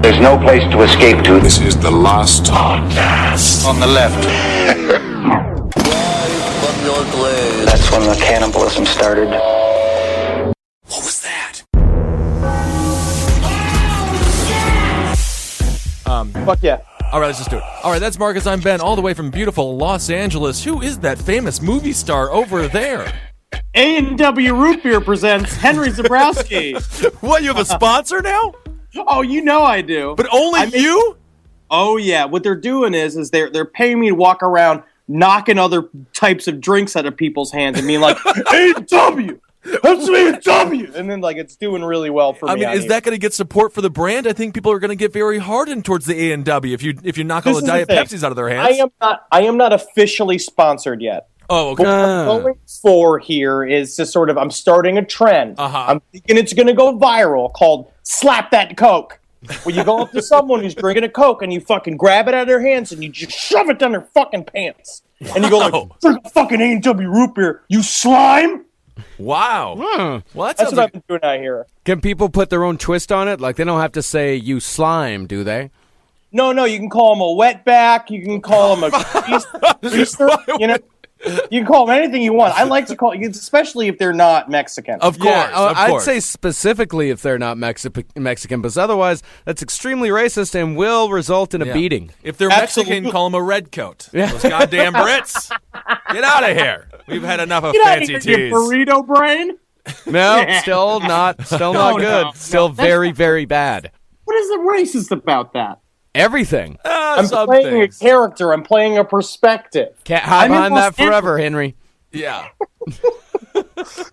There's no place to escape to. This is the last podcast. On the left. That's when the cannibalism started. What was that? Fuck yeah. All right, let's just do it. All right, that's Marcus. I'm Ben, all the way from beautiful Los Angeles. Who is that famous movie star over there? A&W Root Beer presents Henry Zabrowski. What, you have a sponsor now? Oh, you know I do. But only you? Oh, yeah. What they're doing is they're paying me to walk around knocking other types of drinks out of people's hands and being like, A&W! That's A&W! And then, like, it's doing really well for me. I mean, is that going to get support for the brand? I think people are going to get very hardened towards the A&W if you knock all the Diet Pepsis out of their hands. I am not officially sponsored yet. Oh, okay. What I'm going for here is to sort of, I'm starting a trend. I'm thinking it's going to go viral called Slap That Coke. Where you go up to someone who's drinking a Coke and you fucking grab it out of their hands and you just shove it down their fucking pants. And you go like, drink a fucking A&W root beer, you slime! Wow. Well, that's what I've been doing out here. Can people put their own twist on it? Like, they don't have to say, you slime, do they? No, you can call them a wetback, you can call them a greaser, you know? You can call them anything you want. I like to call it, especially if they're not Mexican. Of course, I'd say specifically if they're not Mexican, because otherwise that's extremely racist and will result in a beating. If they're Mexican, call them a redcoat. Those goddamn Brits. Get out of here. We've had enough of fancy teas. You burrito brain? No, still not good. No, still very, very bad. What is the racist about that? Everything. I'm playing a character. I'm playing a perspective. Can't hide behind that forever, Henry. Yeah.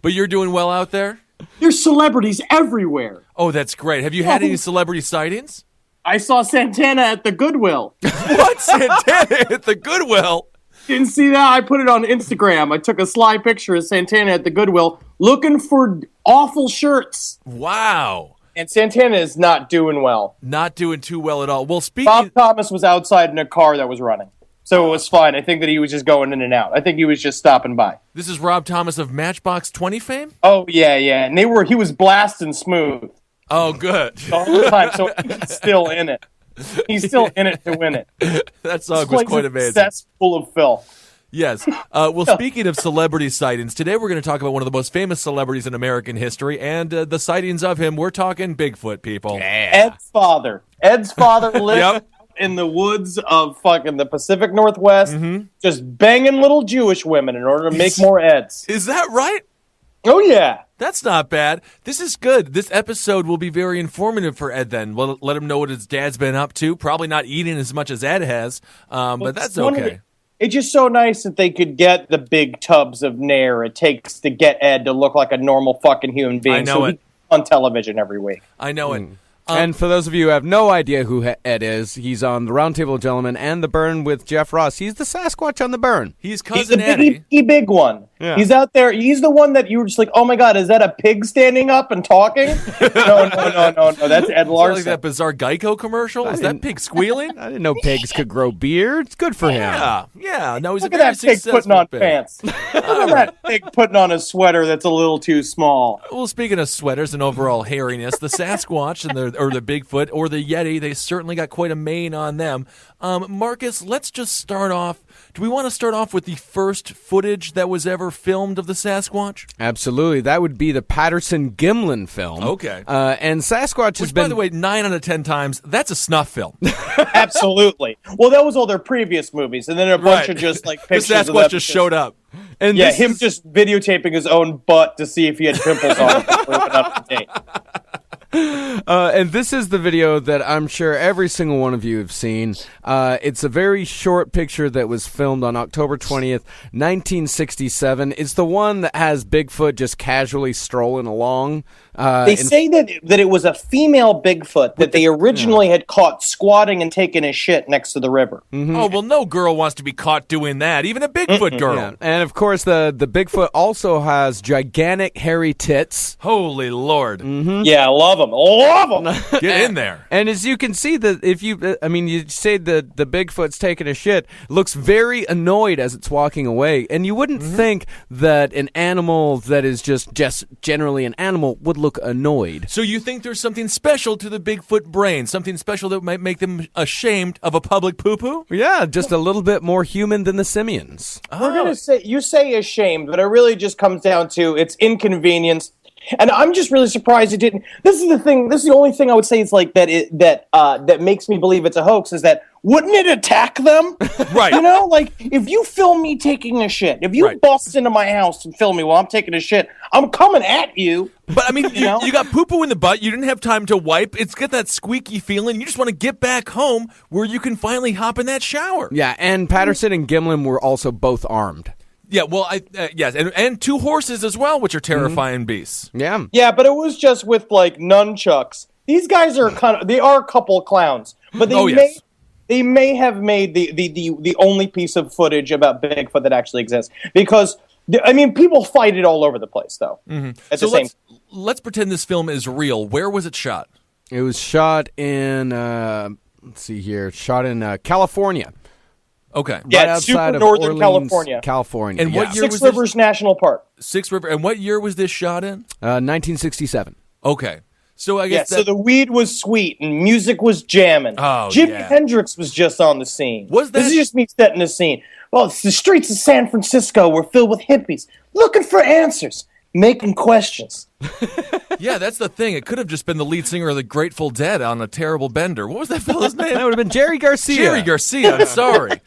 But you're doing well out there? There's celebrities everywhere. Oh, that's great. Have you had any celebrity sightings? I saw Santana at the Goodwill. What? Santana at the Goodwill? Didn't see that? I put it on Instagram. I took a sly picture of Santana at the Goodwill looking for awful shirts. Wow. And Santana is not doing well. Not doing too well at all. Well, Bob Thomas was outside in a car that was running. So it was fine. I think that he was just going in and out. I think he was just stopping by. This is Rob Thomas of Matchbox 20 fame? Oh, yeah. And he was blasting smooth. Oh, good. The whole time, so he's still in it. He's still in it to win it. That song was quite amazing. That's full of filth. Yes. Well, speaking of celebrity sightings, today we're going to talk about one of the most famous celebrities in American history and the sightings of him. We're talking Bigfoot, people. Yeah. Ed's father lived in the woods of fucking the Pacific Northwest, just banging little Jewish women in order to make more Eds. Is that right? Oh, yeah. That's not bad. This is good. This episode will be very informative for Ed then. We'll let him know what his dad's been up to. Probably not eating as much as Ed has, but that's okay. It's just so nice that they could get the big tubs of Nair it takes to get Ed to look like a normal fucking human being. I know it. On television every week. I know it. And for those of you who have no idea who Ed is, he's on The Roundtable of Gentlemen and The Burn with Jeff Ross. He's the Sasquatch on The Burn. He's cousin Eddie. He's the big one. Yeah. He's out there. He's the one that you were just like, oh my God, is that a pig standing up and talking? No. That's Ed Larson. Like that bizarre Geico commercial? Is that pig squealing? I didn't know pigs could grow beards. Good for him. Yeah. No, he's Look a at very that pig successful putting on pig. pants. Look at that pig putting on a sweater that's a little too small. Well, speaking of sweaters and overall hairiness, the Sasquatch and the Bigfoot or the Yeti, they certainly got quite a mane on them. Marcus, let's just start off. Do we want to start off with the first footage that was ever filmed of the Sasquatch? Absolutely. That would be the Patterson-Gimlin film. Okay. And Sasquatch has been... by the way, 9 out of 10 times, that's a snuff film. Absolutely. Well, that was all their previous movies, and then a bunch of just like pictures the of Sasquatch just showed up. And him just videotaping his own butt to see if he had pimples on it before it went up to date. And this is the video that I'm sure every single one of you have seen. It's a very short picture that was filmed on October 20th, 1967. It's the one that has Bigfoot just casually strolling along. They say that it was a female Bigfoot that they originally had caught squatting and taking a shit next to the river. Mm-hmm. Oh, well, no girl wants to be caught doing that, even a Bigfoot girl. Yeah. And, of course, the Bigfoot also has gigantic hairy tits. Holy Lord. Mm-hmm. Yeah, I love them. them. Love them. Get in there. And as you can see, you say the Bigfoot's taking a shit, looks very annoyed as it's walking away. And you wouldn't think that an animal that is just generally an animal would look annoyed. So you think there's something special to the Bigfoot brain, something special that might make them ashamed of a public poo-poo? Yeah, just a little bit more human than the simians. We're gonna say you say ashamed, but it really just comes down to it's inconvenienced. And I'm just really surprised it didn't. This is the thing. This is the only thing I would say is like that makes me believe it's a hoax. Is that wouldn't it attack them? Right. You know, like if you film me taking a shit, if you bust into my house and film me while I'm taking a shit, I'm coming at you. But I mean, you got poo-poo in the butt. You didn't have time to wipe. It's got that squeaky feeling. You just want to get back home where you can finally hop in that shower. Yeah, and Patterson and Gimlin were also both armed. Yeah, well, yes, and 2 horses as well, which are terrifying beasts. Yeah. Yeah, but it was just with like nunchucks. These guys are they are a couple of clowns, but they may have made the only piece of footage about Bigfoot that actually exists because I mean people fight it all over the place though. So let's pretend this film is real. Where was it shot? It was shot in California. Okay. Yeah, right outside super of northern Orleans, California. And what year Six was Rivers National Park. Six River. And what year was this shot in? 1967. Okay. So I guess so the weed was sweet and music was jamming. Oh, Jimi yeah. Hendrix was just on the scene. Was that- This is just me setting the scene. Well, the streets of San Francisco were filled with hippies looking for answers, making questions. Yeah, that's the thing. It could have just been the lead singer of the Grateful Dead on a terrible bender. What was that fella's name? That would have been Jerry Garcia. Jerry Garcia. I'm sorry.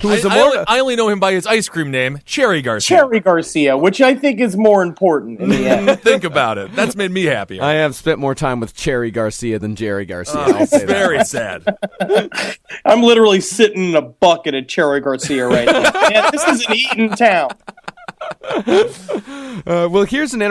Who was I only know him by his ice cream name, Cherry Garcia. Cherry Garcia, which I think is more important in the end. Think about it. That's made me happier. I have spent more time with Cherry Garcia than Jerry Garcia. I'll It's say that. very sad. I'm literally sitting in a bucket of Cherry Garcia right now. Man, this is an eating town. Well, here's some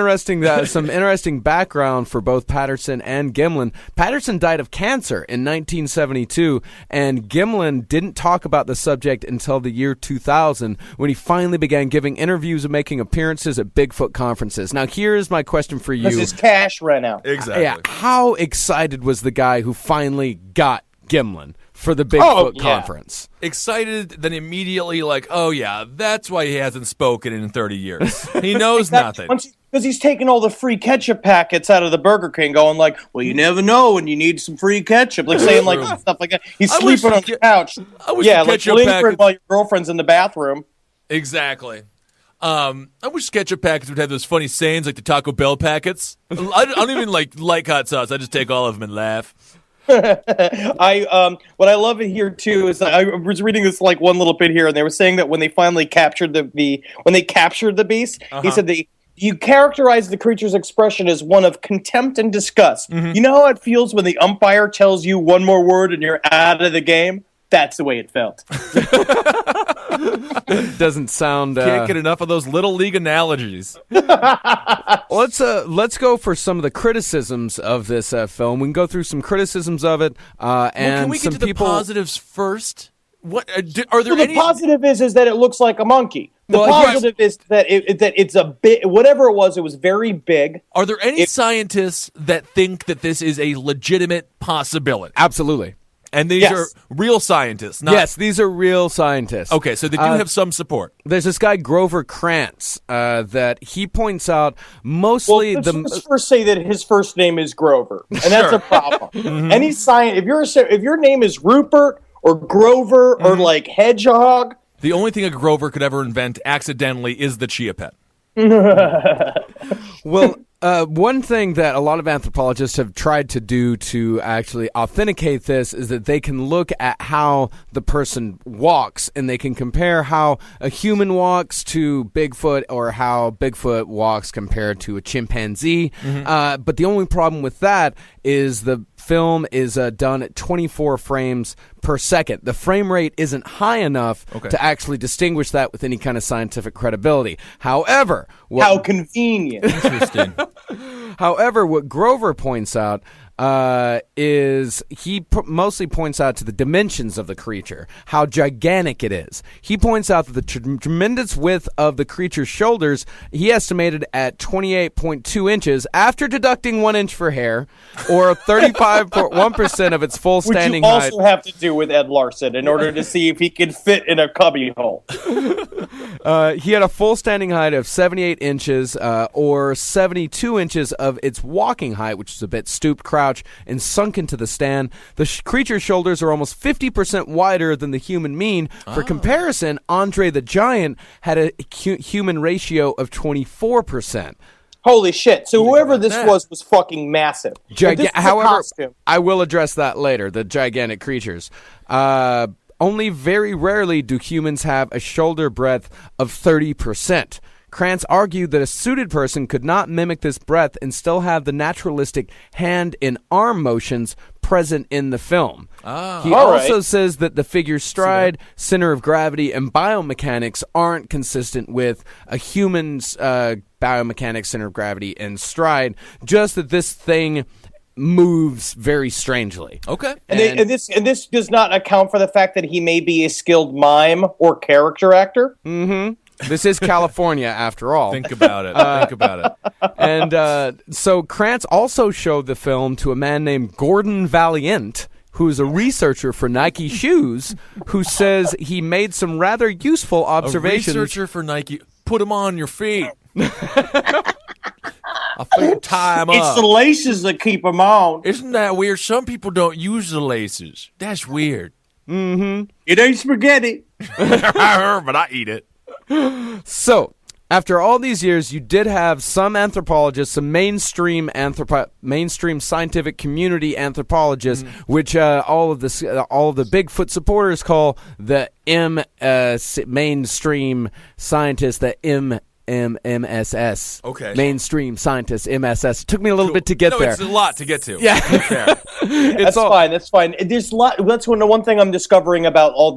interesting background for both Patterson and Gimlin. Patterson died of cancer in 1972, and Gimlin didn't talk about the subject until the year 2000, when he finally began giving interviews and making appearances at Bigfoot conferences. Now, here's my question for you. Because his cash ran out. Exactly. Yeah, how excited was the guy who finally got Gimlin for the Bigfoot conference? Excited, then immediately like, oh yeah, that's why he hasn't spoken in 30 years. He knows nothing. Because he's taking all the free ketchup packets out of the Burger King, going like, well, you never know when you need some free ketchup. Like saying like stuff like that. He's sleeping on the couch. Yeah, like lingering while your girlfriend's in the bathroom. Exactly. I wish ketchup packets would have those funny sayings like the Taco Bell packets. I don't even like hot sauce. I just take all of them and laugh. What I love it here too is that I was reading this like one little bit here, and they were saying that when they finally captured the beast, he said you characterize the creature's expression as one of contempt and disgust. Mm-hmm. You know how it feels when the umpire tells you one more word and you're out of the game? That's the way it felt. Doesn't sound. Can't get enough of those little league analogies. Let's go for some of the criticisms of this film. We can go through some criticisms of it, and can we get to the positives first? What are there? The positive is that it looks like a monkey. The positive is that it's a bit, whatever it was very big. Are there any scientists that think that this is a legitimate possibility? Absolutely. And these are real scientists. Yes, these are real scientists. Okay, so they do have some support. There's this guy, Grover Krantz, that he points out mostly let's first say that his first name is Grover, and that's a problem. Mm-hmm. Any if your name is Rupert or Grover or like Hedgehog, the only thing a Grover could ever invent accidentally is the chia pet. Well, one thing that a lot of anthropologists have tried to do to actually authenticate this is that they can look at how the person walks, and they can compare how a human walks to Bigfoot or how Bigfoot walks compared to a chimpanzee. Mm-hmm. But the only problem with that is the film is done at 24 frames per second. The frame rate isn't high enough to actually distinguish that with any kind of scientific credibility. However, how convenient. Interesting. However, what Grover points out is he mostly points out to the dimensions of the creature, how gigantic it is. He points out that the tremendous width of the creature's shoulders, he estimated at 28.2 inches after deducting 1 inch for hair, or 35.1% of its full standing height. Which you also have to do with Ed Larson in order to see if he can fit in a cubby hole. He had a full standing height of 78 inches, or 72 inches of its walking height, which is a bit stooped crouch and sunk into the stand. The creature's shoulders are almost 50% wider than the human mean. For comparison, Andre the Giant had a human ratio of 24%. Holy shit. So whoever this was fucking massive. However, I will address that later, the gigantic creatures. Only very rarely do humans have a shoulder breadth of 30%. Krantz argued that a suited person could not mimic this breadth and still have the naturalistic hand and arm motions present in the film. He also says that the figure's stride, center of gravity, and biomechanics aren't consistent with a human's biomechanics, center of gravity, and stride, just that this thing moves very strangely. Okay. And this does not account for the fact that he may be a skilled mime or character actor. Mm-hmm. This is California, after all. Think about it. Think about it. And so Krantz also showed the film to a man named Gordon Valiant, who's a researcher for Nike shoes, who says he made some rather useful observations. A researcher for Nike. Put them on your feet. I'll tie them up. It's the laces that keep them on. Isn't that weird? Some people don't use the laces. That's weird. Mm-hmm. It ain't spaghetti. But I eat it. So, after all these years, you did have some anthropologists, some mainstream scientific community anthropologists, which all of the Bigfoot supporters call the mainstream scientists, the MSS. Okay. Mainstream scientists, MSS. It took me a little bit to get there. It's a lot to get to. Yeah. That's fine. There's a lot. That's one thing I'm discovering about all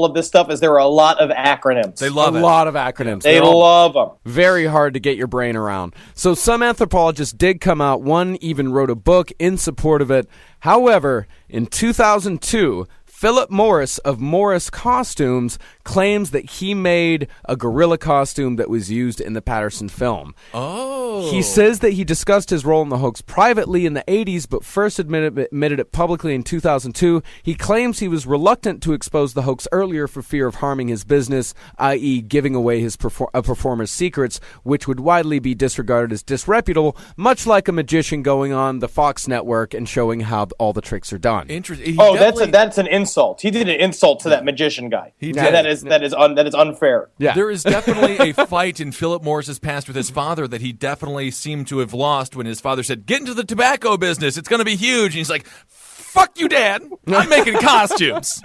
of this stuff is there are a lot of acronyms. They love a lot of acronyms. They love them. Very hard to get your brain around. So some anthropologists did come out. One even wrote a book in support of it. However, in 2002, Philip Morris of Morris Costumes claims that he made a gorilla costume that was used in the Patterson film. Oh. He says that he discussed his role in the hoax privately in the 80s, but first admitted it publicly in 2002. He claims he was reluctant to expose the hoax earlier for fear of harming his business, i.e. giving away his performer's secrets, which would widely be disregarded as disreputable, much like a magician going on the Fox network and showing how all the tricks are done. Interesting. That's an insult. He did an insult to that magician guy. He did. That is unfair. Yeah. There is definitely a fight in Philip Morris's past with his father that he definitely seemed to have lost when his father said, "Get into the tobacco business. It's going to be huge." And he's like, "Fuck you, Dad. I'm making costumes."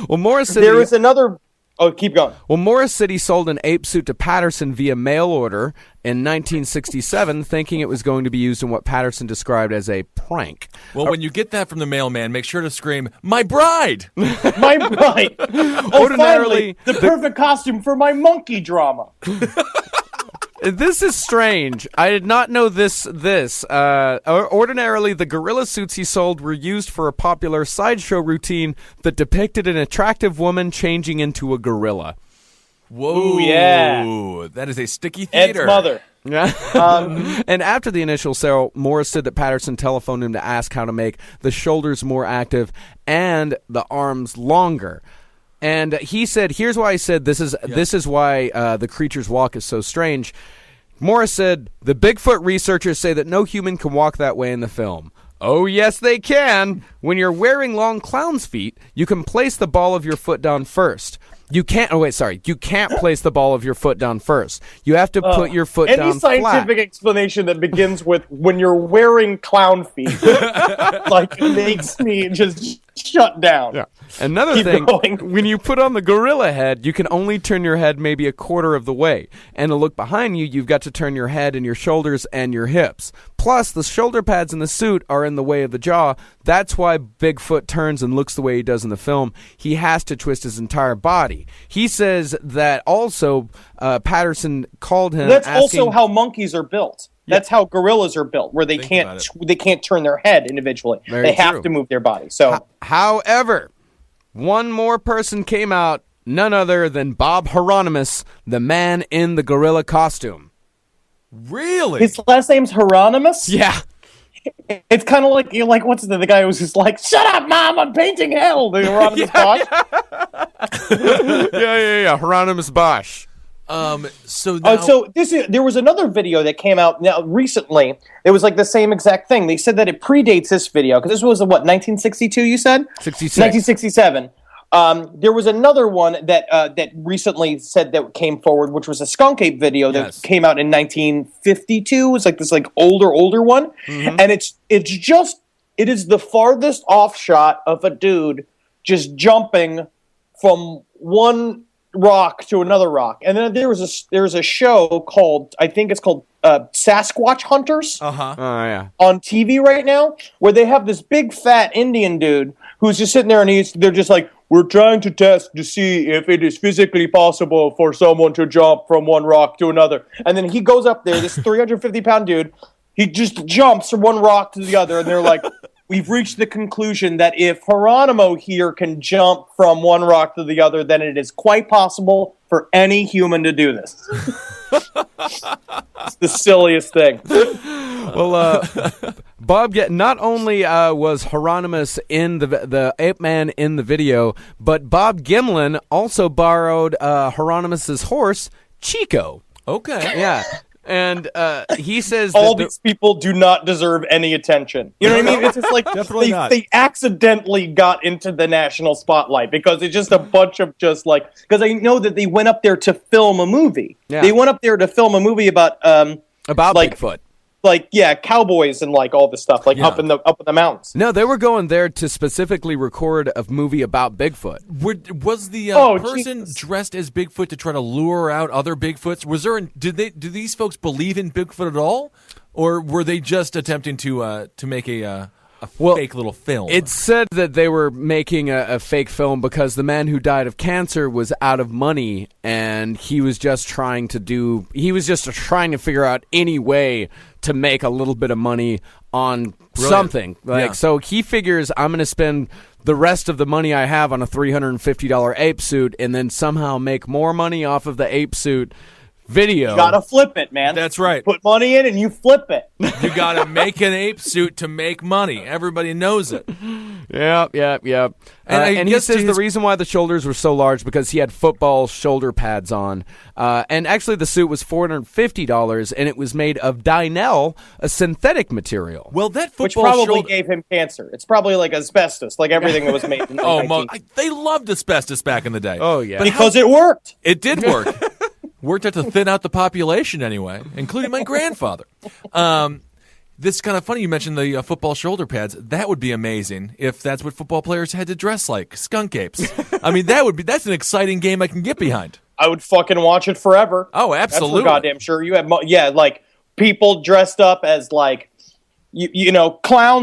Well, Morris said there is another. Oh, keep going. Well, Morris said he sold an ape suit to Patterson via mail order in 1967, thinking it was going to be used in what Patterson described as a prank. Well, when you get that from the mailman, make sure to scream, "My bride!" My bride. Ordinarily, finally, the perfect costume for my monkey drama. This is strange. I did not know this. Ordinarily, the gorilla suits he sold were used for a popular sideshow routine that depicted an attractive woman changing into a gorilla. Whoa. Ooh, yeah. That is a sticky theater. Ed's mother. And after the initial sale, Morris said that Patterson telephoned him to ask how to make the shoulders more active and the arms longer. And he said, here's why I said this is why the creature's walk is so strange. Morris said, the Bigfoot researchers say that no human can walk that way in the film. Oh, yes, they can. When you're wearing long clown's feet, you can place the ball of your foot down first. You can't place the ball of your foot down first. You have to put your foot down flat. Any scientific explanation that begins with when you're wearing clown feet like makes me just shut down. Yeah. Another thing, when you put on the gorilla head, you can only turn your head maybe a quarter of the way. And to look behind you, you've got to turn your head and your shoulders and your hips. Plus, the shoulder pads in the suit are in the way of the jaw. That's why Bigfoot turns and looks the way he does in the film. He has to twist his entire body. He says that also Patterson called him That's asking, also how monkeys are built. That's how gorillas are built, where they can't turn their head individually. They have to move their body. So, however, one more person came out, none other than Bob Hieronymus, the man in the gorilla costume. Really? His last name's Hieronymus? Yeah. It's kind of like, what's the guy who was just like, shut up, Mom, I'm painting hell, the Hieronymus Bosch. Yeah. Hieronymus Bosch. So there was another video that came out now recently. It was like the same exact thing. They said that it predates this video, because this was, 1962, you said? 66. 1967. There was another one that recently said that came forward, which was a skunk ape video that came out in 1952. It's like this older one, and it is the farthest off shot of a dude just jumping from one rock to another rock. And then there's a show called, I think it's called Sasquatch Hunters on TV right now, where they have this big fat Indian dude who's just sitting there, and they're just like, we're trying to test to see if it is physically possible for someone to jump from one rock to another. And then he goes up there, this 350-pound dude, he just jumps from one rock to the other, and they're like, we've reached the conclusion that if Geronimo here can jump from one rock to the other, then it is quite possible for any human to do this. It's the silliest thing. Well, Bob, not only was Hieronymus in the ape man in the video, but Bob Gimlin also borrowed Hieronymus's horse, Chico. Okay. Yeah. And he says all these people do not deserve any attention. You know what I mean? It's just like they accidentally got into the national spotlight because it's just a bunch of because I know that they went up there to film a movie. Yeah. They went up there to film a movie about Bigfoot. Cowboys and all this stuff, up in the mountains. No, they were going there to specifically record a movie about Bigfoot. Was the person dressed as Bigfoot to try to lure out other Bigfoots? Do these folks believe in Bigfoot at all, or were they just attempting to make a fake little film? It said that they were making a fake film because the man who died of cancer was out of money, and he was just trying to figure out any way to make a little bit of money on something. So he figures, I'm going to spend the rest of the money I have on a $350 ape suit and then somehow make more money off of the ape suit video. You gotta flip it, man. That's right. Put money in and you flip it. You gotta make an ape suit to make money. Everybody knows it. Yeah. And he says the reason why the shoulders were so large because he had football shoulder pads on. And actually the suit was $450, and it was made of Dynel, a synthetic material. Well, that football which probably gave him cancer. It's probably like asbestos, like everything that was made in the they loved asbestos back in the day. Oh, yeah. Because it worked. It did work. Worked out to thin out the population anyway, including my grandfather. This is kind of funny you mentioned the football shoulder pads. That would be amazing if that's what football players had to dress like, skunk apes. I mean, that's an exciting game I can get behind. I would fucking watch it forever. Oh, absolutely. That's for goddamn sure. You have people dressed up as clowns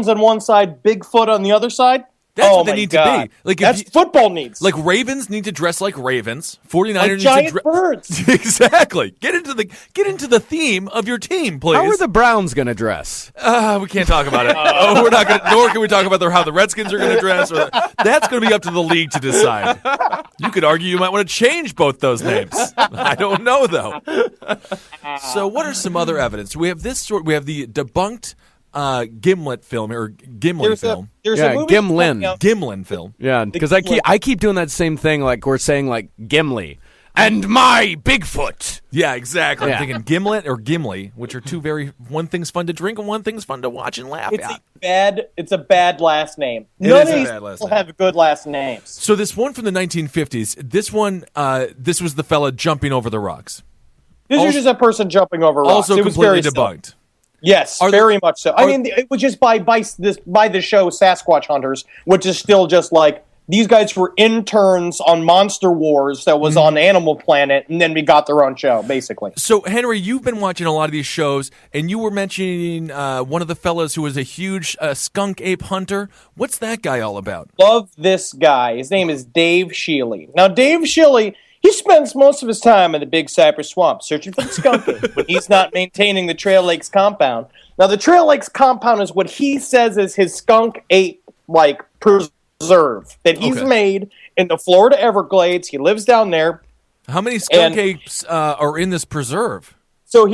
on one side, Bigfoot on the other side. That's what they need to be. That's football needs. Like Ravens need to dress like Ravens. 49ers like need giant to dress birds. Exactly. Get into the theme of your team, please. How are the Browns going to dress? We can't talk about it. We're not going. Nor can we talk about how the Redskins are going to dress. That's going to be up to the league to decide. You could argue you might want to change both those names. I don't know though. So, what are some other evidence? We have We have the debunked Gimlet film or Gimlin film. There's a movie Gimlin film. Yeah, because I keep doing that same thing. Like we're saying, like Gimli and my Bigfoot. Yeah, exactly. Yeah. I'm thinking Gimlet or Gimli, which are one thing's fun to drink and one thing's fun to watch and laugh at. It's a bad last name. None of these people have good last names. So this one from the 1950s. This was the fella jumping over the rocks. This was just a person jumping over rocks. Also completely debunked. Yes, very much so. I mean, it was just by the show Sasquatch Hunters, which is still just like these guys were interns on Monster Wars that was on Animal Planet, and then we got their own show, basically. So, Henry, you've been watching a lot of these shows, and you were mentioning one of the fellas who was a huge skunk ape hunter. What's that guy all about? Love this guy. His name is Dave Shealy. Now, Dave Shealy, He spends most of his time in the Big Cypress Swamp searching for the skunk ape when he's not maintaining the Trail Lakes compound. Now, the Trail Lakes compound is what he says is his skunk ape, preserve that he's made in the Florida Everglades. He lives down there. How many skunk apes are in this preserve? So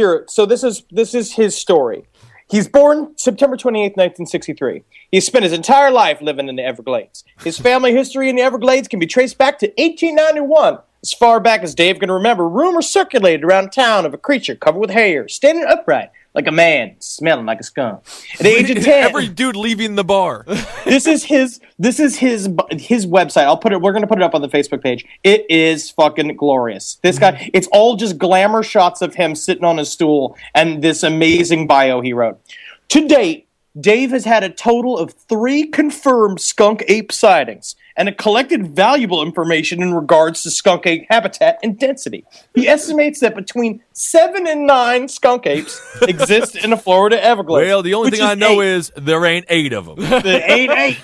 this is his story. He's born September 28th, 1963. He spent his entire life living in the Everglades. His family history in the Everglades can be traced back to 1891. As far back as Dave can remember, rumors circulated around town of a creature covered with hair, standing upright like a man, smelling like a skunk. At the age of 10, every dude leaving the bar. This is his website. We're gonna put it up on the Facebook page. It is fucking glorious. This guy, it's all just glamour shots of him sitting on his stool and this amazing bio he wrote. To date, Dave has had a total of 3 confirmed skunk ape sightings and collected valuable information in regards to skunk ape habitat and density. He estimates that between 7 and 9 skunk apes exist in the Florida Everglades. Well, the only thing I know is there ain't 8 of them. There ain't 8.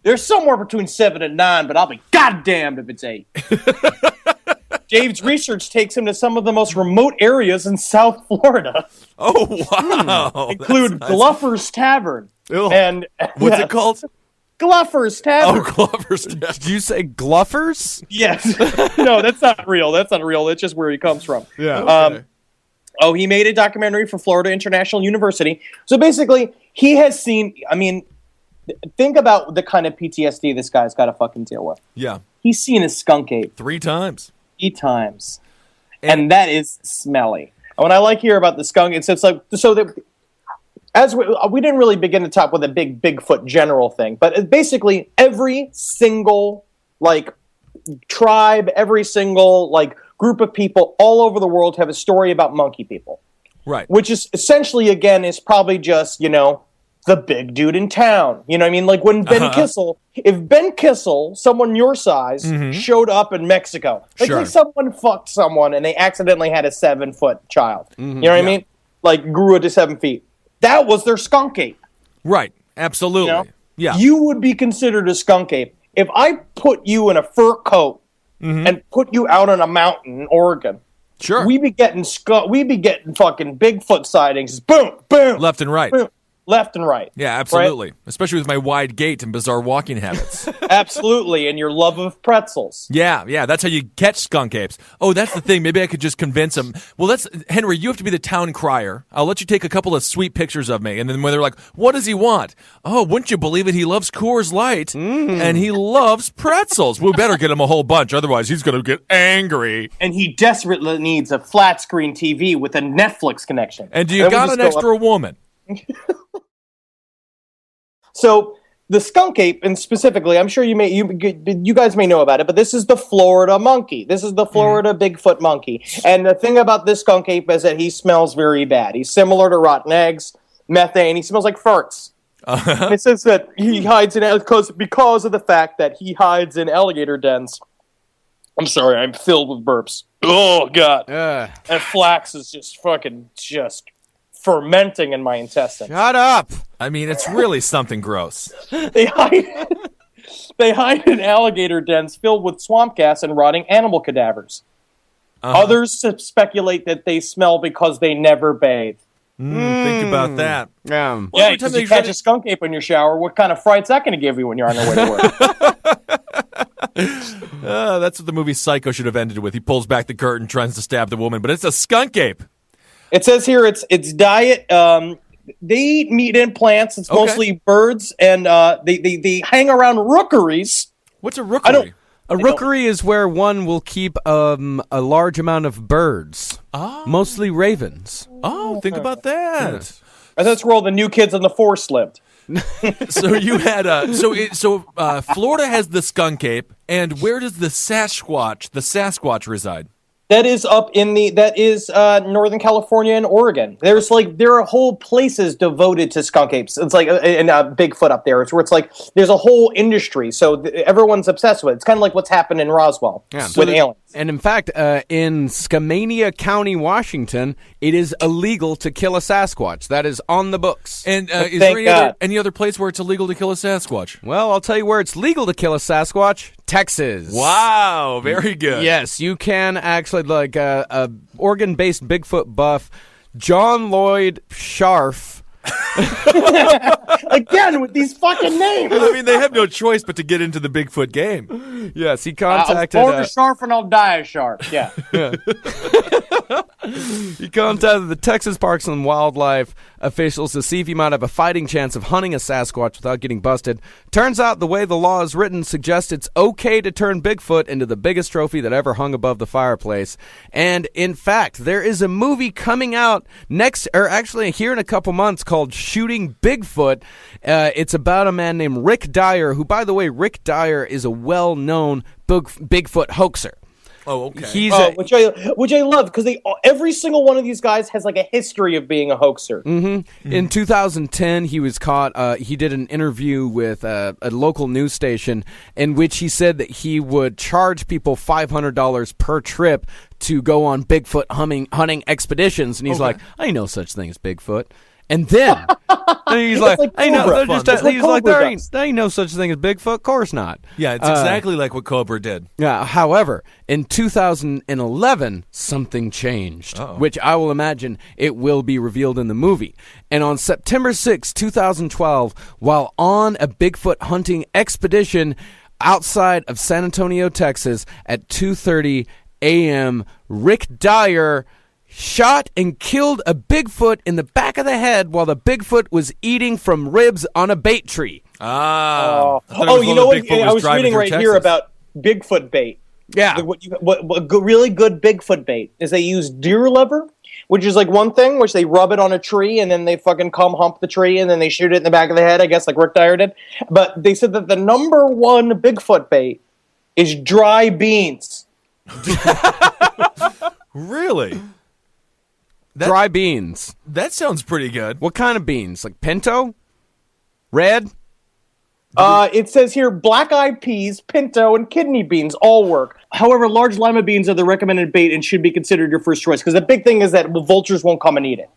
There's somewhere between 7 and 9, but I'll be goddamned if it's 8. Dave's research takes him to some of the most remote areas in South Florida. Oh, wow. Include nice. Gluffer's Tavern. Ew. And what's it called? Gluffer's Tavern. Oh, Glover's Tavern. Did you say Gluffers? Yes. No, that's not real. That's just where he comes from. Yeah. Okay. He made a documentary for Florida International University. So basically, he has seen, think about the kind of PTSD this guy's got to fucking deal with. Yeah. He's seen a skunk ape 3 times. 3 times. And that is smelly. And what I like here about the skunk, it's like, so that, as we didn't really begin to talk with a big Bigfoot general thing, but basically every single, tribe, every single, group of people all over the world have a story about monkey people. Right. Which is essentially, again, is probably just, the big dude in town. You know what I mean? Like when Ben Kissel, if Ben Kissel, someone your size, showed up in Mexico, like someone fucked someone and they accidentally had a 7-foot child. You know what I mean? Grew it to 7 feet. That was their skunk ape. Right. Absolutely. Yeah. You would be considered a skunk ape. If I put you in a fur coat and put you out on a mountain in Oregon, we'd be getting fucking Bigfoot sightings. Boom, boom. Left and right. Boom. Left and right. Yeah, absolutely. Right? Especially with my wide gait and bizarre walking habits. Absolutely, and your love of pretzels. Yeah, that's how you catch skunk apes. Oh, that's the thing. Maybe I could just convince them. Well, Henry, you have to be the town crier. I'll let you take a couple of sweet pictures of me. And then when they're like, what does he want? Oh, wouldn't you believe it? He loves Coors Light, and he loves pretzels. We better get him a whole bunch, otherwise he's going to get angry. And he desperately needs a flat screen TV with a Netflix connection. And do you got an extra woman? So the skunk ape, and specifically, I'm sure you guys may know about it, but this is the Florida monkey. This is the Florida Bigfoot monkey. And the thing about this skunk ape is that he smells very bad. He's similar to rotten eggs, methane. He smells like farts. It says that he hides because of the fact that he hides in alligator dens. I'm sorry, I'm filled with burps. Oh God, and flax is just fermenting in my intestines. Shut up! I mean, it's really something gross. They hide in alligator dens filled with swamp gas and rotting animal cadavers. Others speculate that they smell because they never bathe. Think about that. Yeah, because you catch a skunk ape in your shower, what kind of fright's that going to give you when you're on your way to work? That's what the movie Psycho should have ended with. He pulls back the curtain, tries to stab the woman, but it's a skunk ape. It says here it's diet. They eat meat and plants. It's mostly birds, and they hang around rookeries. What's a rookery? A rookery is where one will keep a large amount of birds, mostly ravens. Oh, think about that. Yes. And that's where all the new kids on the force lived. So you had Florida has the skunk ape, and where does the Sasquatch reside? That is Northern California and Oregon. There are whole places devoted to skunk apes. It's like in Bigfoot up there. It's where it's like there's a whole industry. So everyone's obsessed with it. It's kind of like what's happened in Roswell with aliens. And in fact, in Skamania County, Washington, it is illegal to kill a Sasquatch. That is on the books. And is there any other place where it's illegal to kill a Sasquatch? Well, I'll tell you where it's legal to kill a Sasquatch. Texas. Wow, very good. Yes, you can actually, like a Oregon-based Bigfoot buff, John Lloyd Scharf. Again with these fucking names. I mean, they have no choice but to get into the Bigfoot game. Yes, he contacted. I'll born a sharp and I'll die a sharp. Yeah. He contacted the Texas Parks and Wildlife officials to see if he might have a fighting chance of hunting a Sasquatch without getting busted. Turns out the way the law is written suggests it's okay to turn Bigfoot into the biggest trophy that ever hung above the fireplace. And in fact, there is a movie coming out here in a couple months called Shooting Bigfoot. It's about a man named Rick Dyer, who, by the way, Rick Dyer is a well-known Bigfoot hoaxer. Oh, okay. Which I love, because every single one of these guys has like a history of being a hoaxer. Mm-hmm. In 2010, he was caught. He did an interview with a local news station in which he said that he would charge people $500 per trip to go on Bigfoot hunting expeditions, and he's like, "I know such thing as Bigfoot." And then he's like, "I know." There ain't no such thing as Bigfoot. Of course not. Yeah, it's exactly like what Cobra did. Yeah. However, in 2011, something changed, which I will imagine it will be revealed in the movie. And on September 6, 2012, while on a Bigfoot hunting expedition outside of San Antonio, Texas, at 2:30 a.m., Rick Dyer shot and killed a Bigfoot in the back of the head while the Bigfoot was eating from ribs on a bait tree. You know what? I was reading right here about Bigfoot bait. Yeah. What really good Bigfoot bait is they use deer liver, which is like one thing, which they rub it on a tree and then they fucking hump the tree and then they shoot it in the back of the head, I guess, like Rick Dyer did. But they said that the number one Bigfoot bait is dry beans. Really? Dry beans. That sounds pretty good. What kind of beans? Like pinto? Red? It says here black-eyed peas, pinto, and kidney beans all work. However, large lima beans are the recommended bait and should be considered your first choice, because the big thing is that vultures won't come and eat it.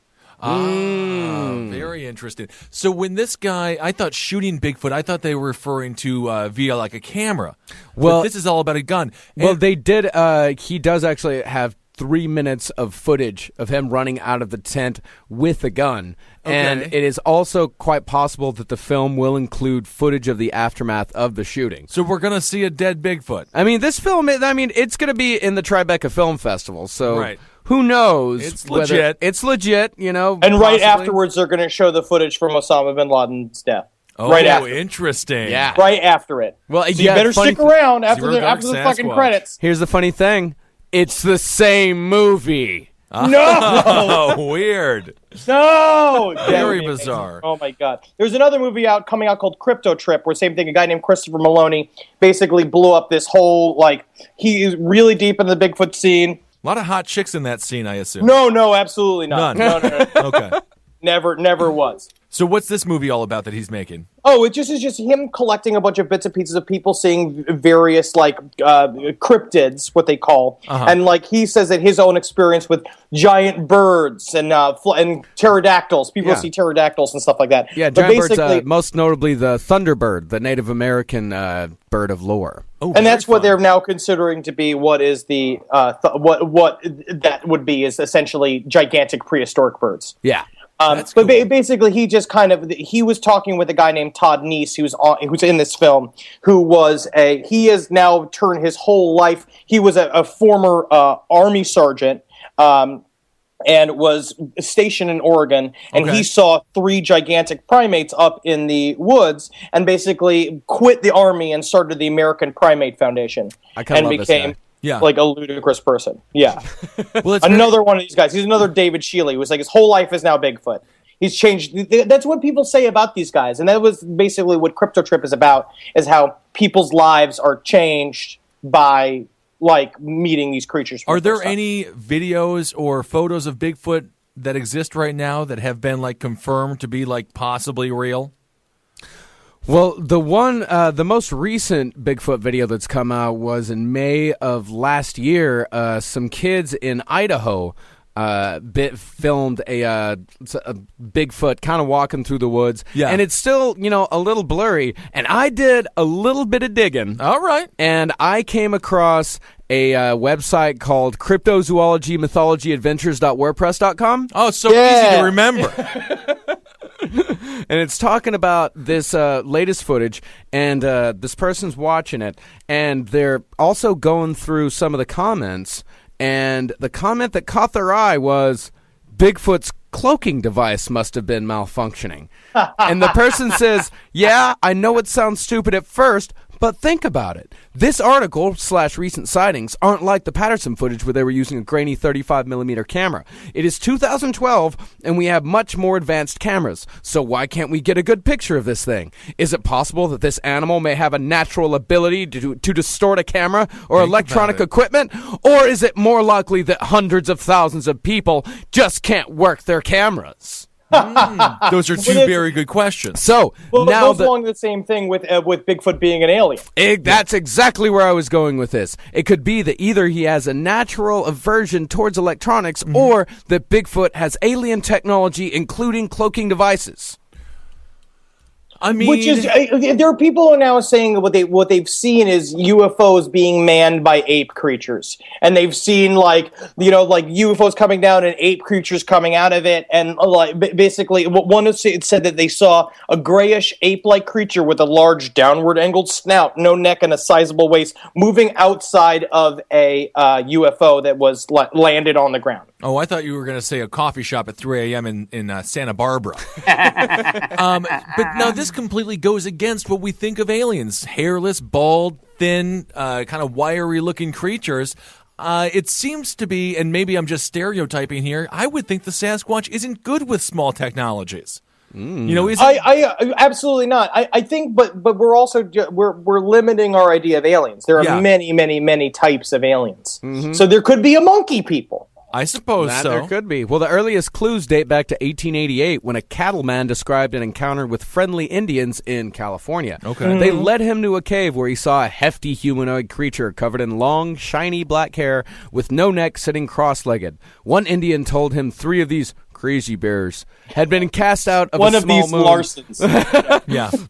Very interesting. So when this guy, I thought shooting Bigfoot, I thought they were referring to via like a camera. Well, but this is all about a gun. Well, they did. He does actually have 3 minutes of footage of him running out of the tent with a gun. Okay. And it is also quite possible that the film will include footage of the aftermath of the shooting. So we're going to see a dead Bigfoot. I mean, this film, it's going to be in the Tribeca Film Festival, so right. Who knows? It's legit. It's legit, you know. And possibly. Right afterwards, they're going to show the footage from Osama bin Laden's death. Oh, right after. Interesting. Yeah. Right after it. Well, so you better stick around after the fucking credits. Here's the funny thing. It's the same movie. No! Weird. No! Very bizarre. Oh, my God. There's another movie coming out called Crypto Trip, where same thing, a guy named Christopher Maloney basically blew up this whole, he is really deep in the Bigfoot scene. A lot of hot chicks in that scene, I assume. No, absolutely not. None. No. Okay. Never was. So what's this movie all about that he's making? Oh, it just is just him collecting a bunch of bits and pieces of people seeing various cryptids, what they call, and he says that his own experience with giant birds and pterodactyls. People see pterodactyls and stuff like that. Yeah, giant birds. Most notably the thunderbird, the Native American bird of lore. Oh, and that's what they're now considering to be what is the what that would be is essentially gigantic prehistoric birds. Yeah. But cool. Basically, he just he was talking with a guy named Todd Neese, who's in this film, he has now turned his whole life. He was a former Army sergeant, and was stationed in Oregon, and he saw 3 gigantic primates up in the woods, and basically quit the Army and started the American Primate Foundation, and became a ludicrous person. Yeah. Well, it's another one of these guys. He's another David Shealy, who's his whole life is now Bigfoot. He's changed. That's what people say about these guys, and that was basically what Crypto Trip is about: is how people's lives are changed by meeting these creatures. Are there any videos or photos of Bigfoot that exist right now that have been confirmed to be possibly real? Well, the most recent Bigfoot video that's come out was in May of last year. Some kids in Idaho filmed a Bigfoot kind of walking through the woods. Yeah. And it's still, a little blurry. And I did a little bit of digging. All right. And I came across a website called cryptozoologymythologyadventures.wordpress.com. Oh, so easy to remember. And it's talking about this latest footage, and this person's watching it, and they're also going through some of the comments, and the comment that caught their eye was, Bigfoot's cloaking device must have been malfunctioning. And the person says, yeah, I know it sounds stupid at first, but think about it. This article / recent sightings aren't like the Patterson footage where they were using a grainy 35mm camera. It is 2012, and we have much more advanced cameras. So why can't we get a good picture of this thing? Is it possible that this animal may have a natural ability to distort a camera or electronic equipment? Or is it more likely that hundreds of thousands of people just can't work their cameras? Those are two very good questions. So now goes along the same thing with Bigfoot being an alien. That's exactly where I was going with this. It could be that either he has a natural aversion towards electronics, or that Bigfoot has alien technology, including cloaking devices. I mean, which is there are people who are now saying what they've seen is UFOs being manned by ape creatures, and they've seen like UFOs coming down and ape creatures coming out of it, and basically one has said that they saw a grayish ape-like creature with a large downward angled snout, no neck, and a sizable waist moving outside of a UFO that was landed on the ground. Oh, I thought you were going to say a coffee shop at 3 a.m. in Santa Barbara. But now this completely goes against what we think of aliens. Hairless, bald, thin, kind of wiry-looking creatures. It seems to be, and maybe I'm just stereotyping here, I would think the Sasquatch isn't good with small technologies. I absolutely not. I think, but we're also we're limiting our idea of aliens. There are many, many, many types of aliens. So there could be a monkey people. I suppose so. There could be. Well, the earliest clues date back to 1888 when a cattleman described an encounter with friendly Indians in California. Okay. They led him to a cave where he saw a hefty humanoid creature covered in long, shiny black hair with no neck, sitting cross-legged. One Indian told him 3 of these crazy bears had been cast out of one a of small these moon Larsons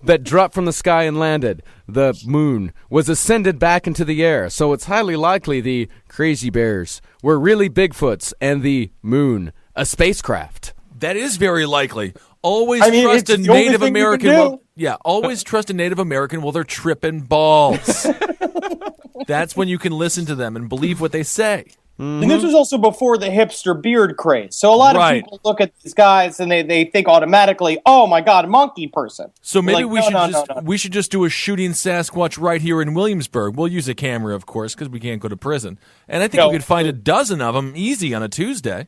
that dropped from the sky and landed. The moon was ascended back into the air, so it's highly likely the crazy bears were really Bigfoots and the moon a spacecraft. That is very likely. Always trust a Native American. Always trust a Native American while they're tripping balls. That's when you can listen to them and believe what they say. And this was also before the hipster beard craze. So a lot of people look at these guys and they think automatically, oh my God, a monkey person. So maybe we should just do a shooting Sasquatch right here in Williamsburg. We'll use a camera, of course, because we can't go to prison. And I think we could find a dozen of them easy on a Tuesday.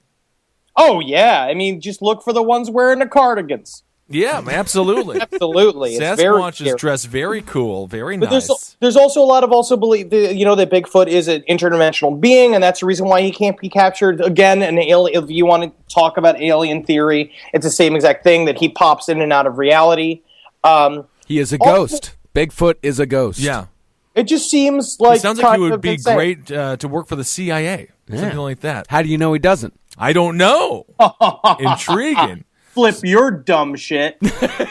Oh, yeah. I mean, just look for the ones wearing the cardigans. Yeah, absolutely. Absolutely. Sasquatch is dressed very cool, very nice. There's also a lot of belief that, that Bigfoot is an interdimensional being, and that's the reason why he can't be captured. Again, if you want to talk about alien theory, it's the same exact thing, that he pops in and out of reality. He is a ghost. Bigfoot is a ghost. Yeah. It just seems like... It sounds like he would be great to work for the CIA. Something like that. How do you know he doesn't? I don't know. Intriguing. Flip your dumb shit.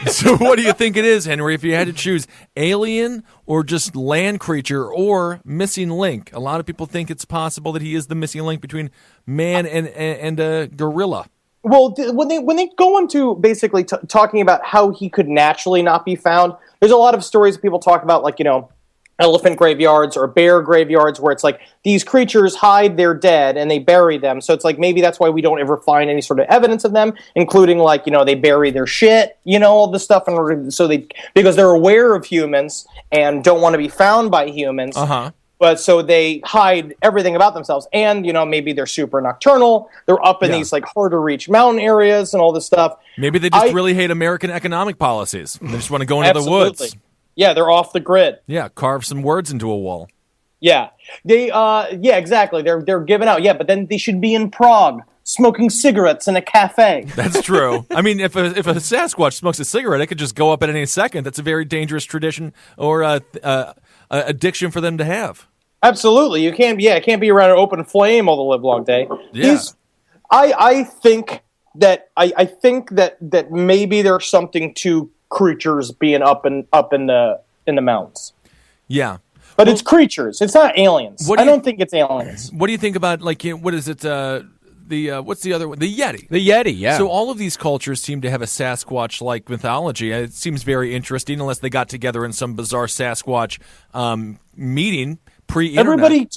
So what do you think it is, Henry? If you had to choose alien or just land creature or missing link, a lot of people think it's possible that he is the missing link between man and a gorilla. Well, when they go into basically talking about how he could naturally not be found, there's a lot of stories people talk about, like, elephant graveyards or bear graveyards, where it's like these creatures hide their dead and they bury them. So it's like maybe that's why we don't ever find any sort of evidence of them, including like, they bury their shit, all the stuff, and so because they're aware of humans and don't want to be found by humans. But so they hide everything about themselves, and maybe they're super nocturnal. They're up in these like hard to reach mountain areas and all this stuff. Maybe they just really hate American economic policies. They just want to go into the woods. Yeah, they're off the grid. Yeah, carve some words into a wall. Yeah, they exactly. They're given out. Yeah, but then they should be in Prague, smoking cigarettes in a cafe. That's true. I mean, if a Sasquatch smokes a cigarette, it could just go up at any second. That's a very dangerous tradition or addiction for them to have. Absolutely, you can't. Yeah, it can't be around an open flame all the live long day. Yeah. I think that maybe there's something to creatures being up in the mountains. Yeah. But it's creatures. It's not aliens. I don't think it's aliens. What do you think about, like, what is it? What's the other one? The Yeti. The Yeti, yeah. So all of these cultures seem to have a Sasquatch-like mythology. It seems very interesting, unless they got together in some bizarre Sasquatch meeting pre-internet. Everybody,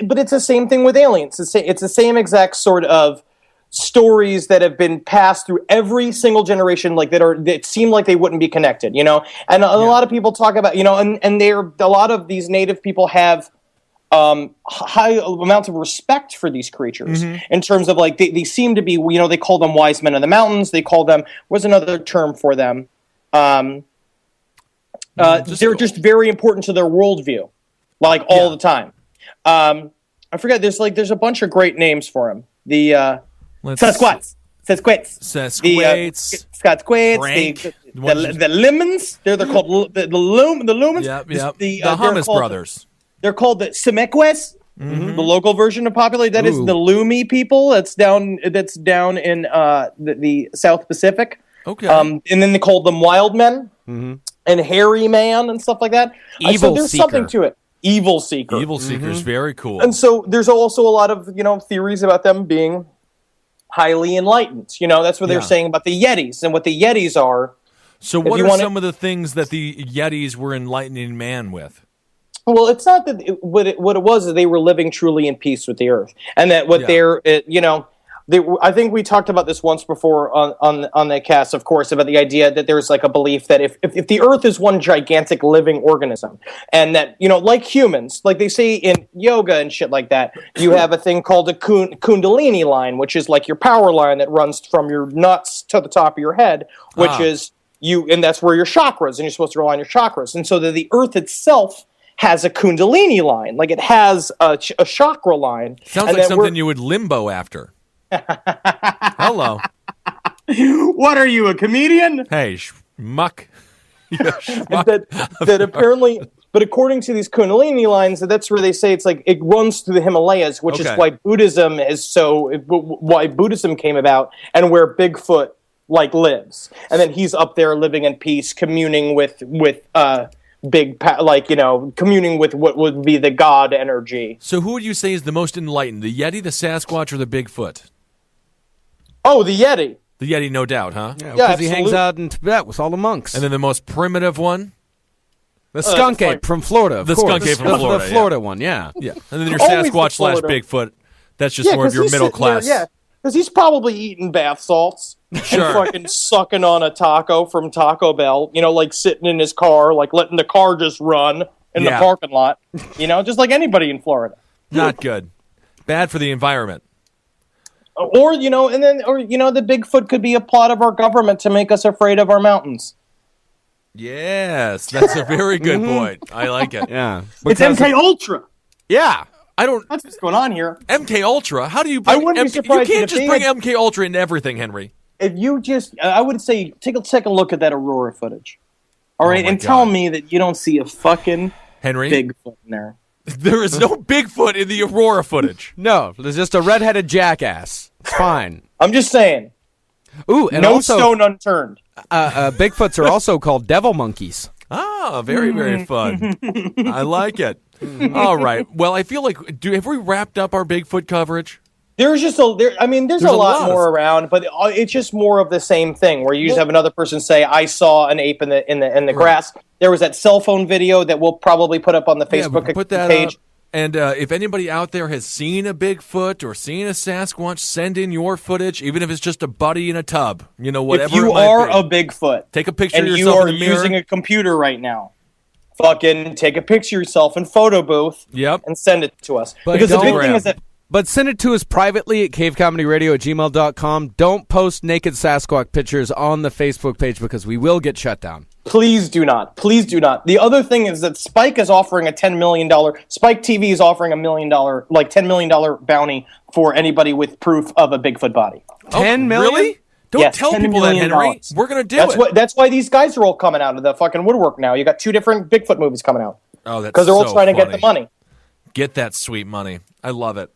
but it's the same thing with aliens. It's the same exact sort of stories that have been passed through every single generation, like that seem like they wouldn't be connected, you know. And a lot of people talk about, you know, and a lot of these native people have high amounts of respect for these creatures in terms of, like, they seem to be, you know, they call them wise men of the mountains. They call them, what's another term for them? They're just very important to their worldview, like all the time. I forget. There's a bunch of great names for them. The Sasquatch. The Lemons. They're called the Lumens. Yep. The Hummus Brothers. They're called the Semeques. The local version of populate. That is the Lumi people. That's down in the South Pacific. Okay. And then they called them wild men and hairy man and stuff like that. So there's something to it. Evil seeker. Evil seekers, very cool. And so there's also a lot of, you know, theories about them being highly enlightened. You know, that's what they're saying about the Yetis and what the Yetis are. So what are some of the things that the Yetis were enlightening man with? Well, it's not that what it was is they were living truly in peace with the earth, and that I think we talked about this once before on the cast, of course, about the idea that there's like a belief that if the earth is one gigantic living organism, and that, you know, like humans, like they say in yoga and shit like that, you have a thing called a kundalini line, which is like your power line that runs from your nuts to the top of your head, which is and that's where your chakras, and you're supposed to align your chakras, and so that the earth itself has a kundalini line, like it has a chakra line. Sounds like something you would limbo after. Hello. What are you, a comedian? Hey, schmuck. that apparently, but according to these kundalini lines, that's where they say it's like it runs through the Himalayas, which is why Buddhism came about, and where Bigfoot like lives, and then he's up there living in peace, communing with communing with what would be the God energy. So who would you say is the most enlightened, the Yeti, the Sasquatch, or the Bigfoot? Oh, the Yeti. The Yeti, no doubt, huh? Yeah, because he hangs out in Tibet with all the monks. And then the most primitive one? The skunk ape from Florida, of course. Skunk ape from Florida, the Florida one, yeah. And then your Sasquatch / Bigfoot, that's just more of your middle class. Yeah, because he's probably eating bath salts. Sure. And fucking sucking on a taco from Taco Bell, you know, like sitting in his car, like letting the car just run in the parking lot, you know, just like anybody in Florida. Not good. Bad for the environment. Or the Bigfoot could be a plot of our government to make us afraid of our mountains. Yes, that's a very good point. I like it. Yeah. It's MK Ultra. Yeah. That's what's going on here. MK Ultra? How do you bring be surprised. You can't just bring MK Ultra into everything, Henry. If you just, I would say, take a second look at that Aurora footage. All right, and tell me that you don't see a fucking Henry Bigfoot in there. There is no Bigfoot in the Aurora footage. No, there's just a redheaded jackass. It's fine. I'm just saying. Ooh, and no also, stone unturned. Bigfoots are also called devil monkeys. Ah, very, very fun. I like it. All right. Well, I feel like, have we wrapped up our Bigfoot coverage? There's just there's a lot more around, but it's just more of the same thing where you just have another person say, "I saw an ape in the grass." There was that cell phone video that we'll probably put up on the Facebook page. Up. And if anybody out there has seen a Bigfoot or seen a Sasquatch, send in your footage, even if it's just a buddy in a tub. You know, whatever. If you are a Bigfoot, take a picture of yourself in the mirror. And you are using a computer right now, fucking take a picture of yourself in photo booth. Yep. And send it to us. But because the big thing is that. But send it to us privately at cavecomedyradio@gmail.com. Don't post naked Sasquatch pictures on the Facebook page because we will get shut down. Please do not. Please do not. The other thing is that Spike is offering a $10 million. Spike TV is offering $1 million, like $10 million bounty for anybody with proof of a Bigfoot body. $10 million? Really? Don't Yes, tell $10 people that, million. Henry. We're gonna do it. That's why these guys are all coming out of the fucking woodwork now. You got 2 different Bigfoot movies coming out. Oh, that's because they're all so trying to get funny. the money. Get that sweet money. I love it.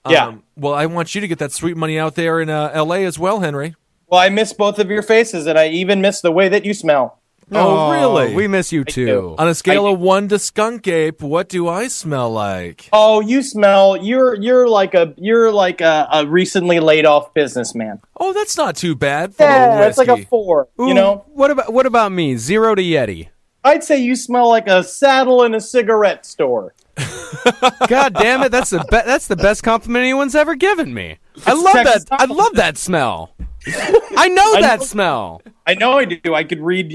Yeah. Well, I want you to get that sweet money out there in L.A. as well, Henry. Well, I miss both of your faces, and I even miss the way that you smell. Oh, really? We miss you too. On a scale of 1 to skunk ape, what do I smell like? Oh, you smell. You're like a recently laid off businessman. Oh, that's not too bad. For Yeah, a it's like a whiskey. 4. Ooh, You know, What about me? 0 to Yeti. I'd say you smell like a saddle in a cigarette store. God damn it! That's the best compliment anyone's ever given me. I love Texas that. I love that smell. I know that smell. I know I do. I can read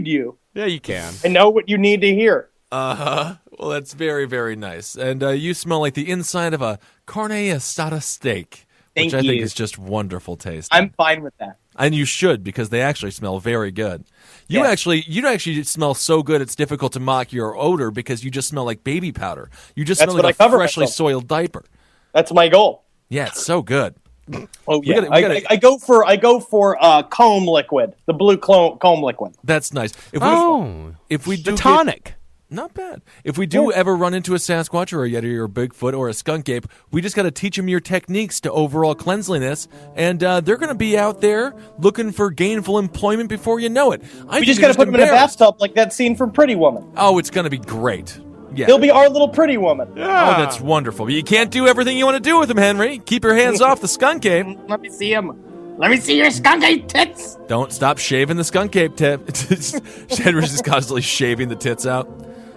you. Yeah, you can. I know what you need to hear. Well, that's very, very nice. And you smell like the inside of a carne asada steak, Thank which I think you. is just wonderful taste. I'm fine with that. And you should, because they actually smell very good. You Yeah. actually smell so good it's difficult to mock your odor because you just smell like baby powder. You just That's smell like what I a cover freshly myself. soiled diaper. That's my goal. Yeah, it's so good. Oh yeah, gotta- we gotta- I go for comb liquid, the blue comb liquid. That's nice. If we do the tonic. not bad. If we do ever run into a Sasquatch or a Yeti or a Bigfoot or a skunk ape, we just got to teach them your techniques to overall cleanliness, and they're going to be out there looking for gainful employment before you know it. We just got to put them in a bathtub like that scene from Pretty Woman. Oh, it's going to be great. Yeah. They'll be our little Pretty Woman. Oh, that's wonderful. But you can't do everything you want to do with them, Henry. Keep your hands off the skunk ape. Let me see him. Let me see your skunk ape tits. Don't stop shaving the skunk ape tip. Henry's just constantly shaving the tits out.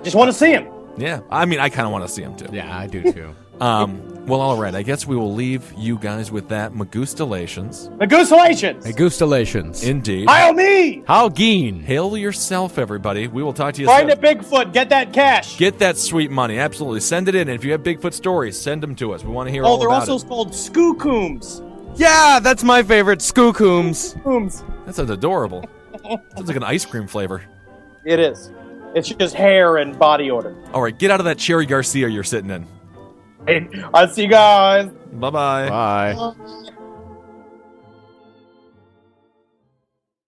Just want to see him. Yeah, I mean, I kind of want to see him too. Yeah, I do too. Well, all right. I guess we will leave you guys with that. Magustalations. Magustalations. Magustalations. Indeed. Heil me. How geen. Hail yourself, everybody. We will talk to you Find soon. a Bigfoot. Get that cash. Get that sweet money. Absolutely. Send it in. And if you have Bigfoot stories, send them to us. We want to hear all they're about also it. called skookoons. Yeah, that's my favorite. Skookoons. Cooms. That sounds adorable. Sounds like an ice cream flavor. It is. It's just hair and body odor. All right. Get out of that Cherry Garcia you're sitting in. Hey, I'll see you guys. Bye-bye. Bye.